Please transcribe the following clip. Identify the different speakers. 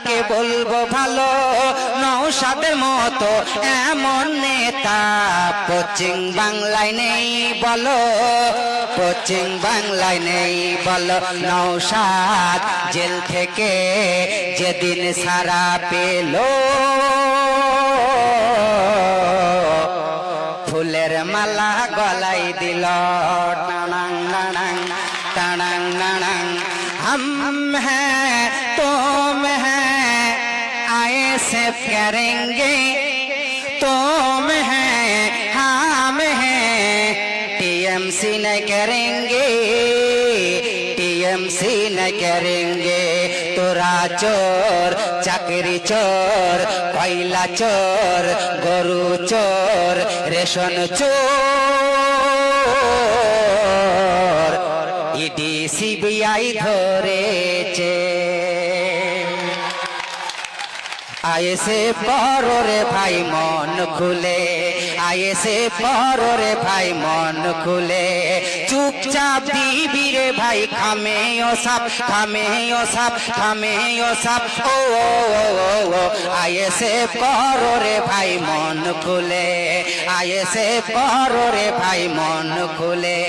Speaker 1: নেতাকে বলবো ভালো, নওশাদের মতো এমন নেতা পশ্চিম বাংলায় নেই বলো, পশ্চিম বাংলায় নেই বলো। নওশাদ জেল থেকে যেদিন ছাড়া পেল, ফুলের মালা গলায় দিল। টানাং নানাং টানাং নানাং, हम हैं तुम हैं आए से करेंगे, तुम हैं हम हैं टीएमसी न करेंगे, टीएमसी न करेंगे। तोरा चोर चाकरी चोर कोयला चोर गरु चोर रेशन चोर ইডি সিবিআই ধরেছে। আয়েসে পড়ো রে ভাই মন খুলে, আয়েসে পড়ো রে ভাই মন খুলে, চুপচাপ দিবি রে ভাই খামে ও সাপ, খামে ও সাপ, খামে ও সাপ। ও আয়েসে পড়ো রে ভাই মন খুলে, আয়েসে পড়ো রে ভাই মন খুলে।